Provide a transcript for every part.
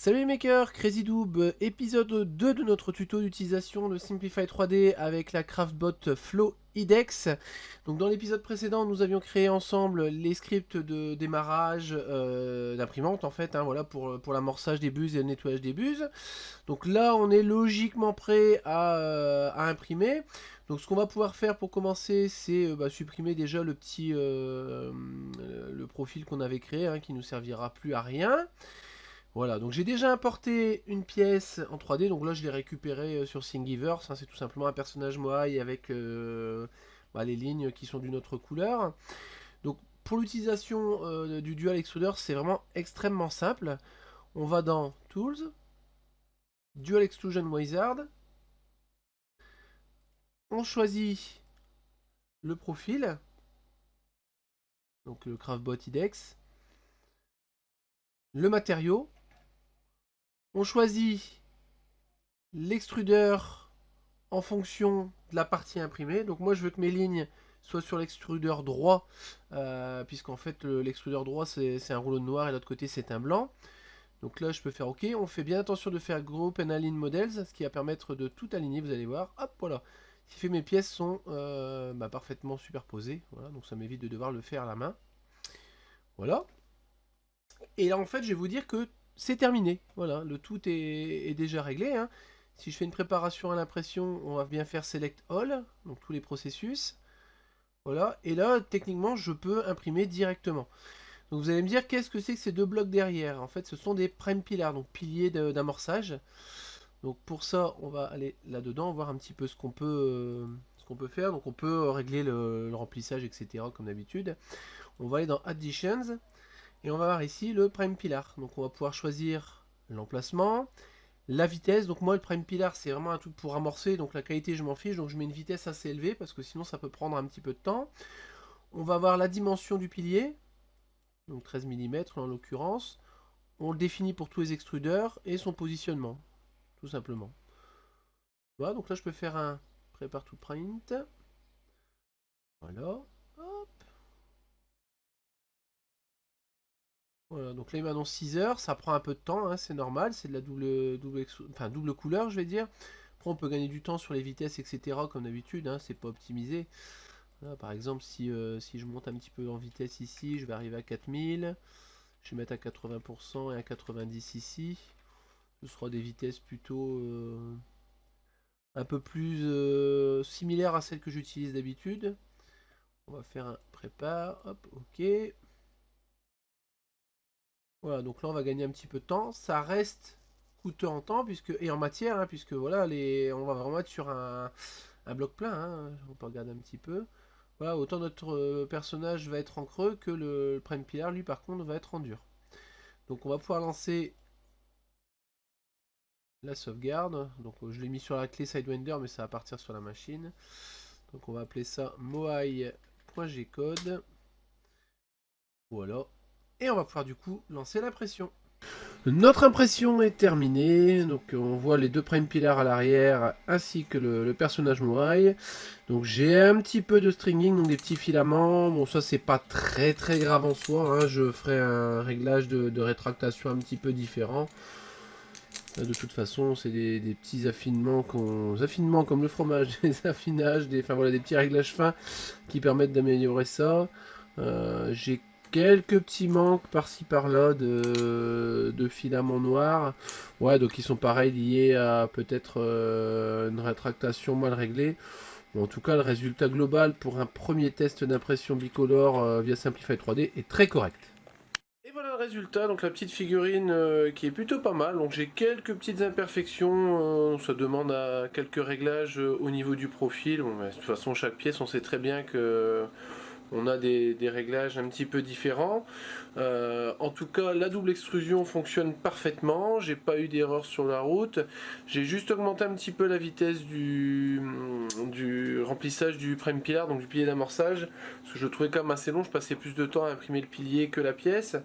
Salut les makers, CrazyDoob, épisode 2 de notre tuto d'utilisation de Simplify 3D avec la CraftBot Flow IDEX. Donc dans l'épisode précédent, nous avions créé ensemble les scripts de démarrage d'imprimante en fait, voilà, pour l'amorçage des buses et le nettoyage des buses. Donc là, on est logiquement prêt à imprimer. Donc ce qu'on va pouvoir faire pour commencer, c'est supprimer déjà le profil qu'on avait créé, qui nous servira plus à rien. Voilà, donc j'ai déjà importé une pièce en 3D, donc là je l'ai récupérée sur Thingiverse, c'est tout simplement un personnage Moai avec les lignes qui sont d'une autre couleur. Donc pour l'utilisation du Dual Extruder, c'est vraiment extrêmement simple. On va dans Tools, Dual Extrusion Wizard, on choisit le profil, donc le CraftBot IDEX, le matériau, on choisit l'extrudeur en fonction de la partie imprimée. Donc moi je veux que mes lignes soient sur l'extrudeur droit, puisqu'en fait l'extrudeur droit c'est un rouleau de noir et l'autre côté c'est un blanc. Donc là je peux faire OK, on fait bien attention de faire Group and Align Models, ce qui va permettre de tout aligner, vous allez voir, hop voilà. Ce qui fait que mes pièces sont parfaitement superposées, voilà, donc ça m'évite de devoir le faire à la main. Voilà. Et là en fait je vais vous dire que c'est terminé, voilà, le tout est déjà réglé. Si je fais une préparation à l'impression, on va bien faire Select All, donc tous les processus. Voilà, et là, techniquement, je peux imprimer directement. Donc vous allez me dire, qu'est-ce que c'est que ces deux blocs derrière? En fait, ce sont des prime pillars, donc piliers d'amorçage. Donc pour ça, on va aller là-dedans, voir un petit peu ce qu'on peut faire. Donc on peut régler le remplissage, etc., comme d'habitude. On va aller dans Additions, et on va voir ici le prime pillar. Donc on va pouvoir choisir l'emplacement, la vitesse. Donc moi le prime pillar c'est vraiment un truc pour amorcer, donc la qualité je m'en fiche, donc je mets une vitesse assez élevée parce que sinon ça peut prendre un petit peu de temps. On va voir la dimension du pilier, donc 13 mm en l'occurrence. On le définit pour tous les extrudeurs et son positionnement, tout simplement. Voilà, donc là je peux faire un prépare to print. Voilà. Hop. Voilà, donc là il m'annonce 6 heures, ça prend un peu de temps, c'est normal, c'est de la double couleur je vais dire. Après on peut gagner du temps sur les vitesses etc comme d'habitude, c'est pas optimisé. Là, par exemple si je monte un petit peu en vitesse ici, je vais arriver à 4000, je vais mettre à 80% et à 90 ici. Ce sera des vitesses plutôt un peu plus similaires à celles que j'utilise d'habitude. On va faire un prépare, hop, ok. Voilà, donc là on va gagner un petit peu de temps. Ça reste coûteux en temps et en matière, puisque voilà, on va vraiment être sur un bloc plein. On peut regarder un petit peu. Voilà, autant notre personnage va être en creux que le prime pillar, lui par contre, va être en dur. Donc on va pouvoir lancer la sauvegarde. Donc je l'ai mis sur la clé Sidewinder, mais ça va partir sur la machine. Donc on va appeler ça moai.gcode. Voilà. Et on va pouvoir du coup lancer l'impression. Notre impression est terminée, donc on voit les deux prime pillars à l'arrière ainsi que le personnage Moai. Donc j'ai un petit peu de stringing, donc des petits filaments. Bon, ça c'est pas très grave en soi, je ferai un réglage de rétractation un petit peu différent. Là, de toute façon, c'est des petits affinements, affinements comme le fromage, des affinages, des petits réglages fins qui permettent d'améliorer ça. J'ai quelques petits manques par-ci par-là de filaments noirs. Ouais, donc ils sont pareils liés à peut-être une rétractation mal réglée. Bon, en tout cas, le résultat global pour un premier test d'impression bicolore via Simplify 3D est très correct. Et voilà le résultat, donc la petite figurine qui est plutôt pas mal. Donc j'ai quelques petites imperfections, ça demande à quelques réglages au niveau du profil. Bon, de toute façon, chaque pièce, on sait très bien que on a des réglages un petit peu différents. En tout cas, la double extrusion fonctionne parfaitement. J'ai pas eu d'erreur sur la route. J'ai juste augmenté un petit peu la vitesse du remplissage du prime pillar, donc du pilier d'amorçage, parce que je le trouvais quand même assez long. Je passais plus de temps à imprimer le pilier que la pièce.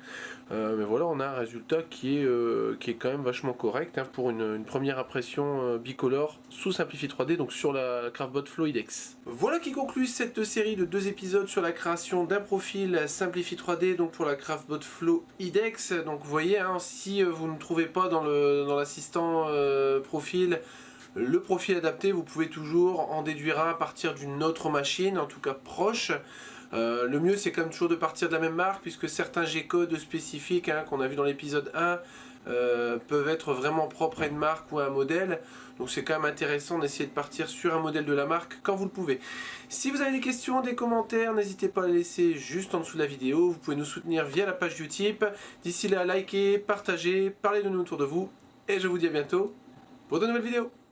Mais voilà, on a un résultat qui est quand même vachement correct pour une première impression bicolore sous Simplify 3D, donc sur la CraftBot Flow IDEX. Voilà qui conclut cette série de 2 épisodes sur la création d'un profil Simplify 3D donc pour la Craftbot Flow IDEX. Donc vous voyez, hein, si vous ne trouvez pas dans l'assistant profil le profil adapté, vous pouvez toujours en déduire un à partir d'une autre machine, en tout cas proche. Le mieux c'est quand même toujours de partir de la même marque, puisque certains G-codes spécifiques hein, qu'on a vu dans l'épisode 1 peuvent être vraiment propres à une marque ou à un modèle. Donc c'est quand même intéressant d'essayer de partir sur un modèle de la marque quand vous le pouvez. Si vous avez des questions, des commentaires, n'hésitez pas à les laisser juste en dessous de la vidéo. Vous pouvez nous soutenir via la page Utip. D'ici là, likez, partagez, parlez de nous autour de vous. Et je vous dis à bientôt pour de nouvelles vidéos.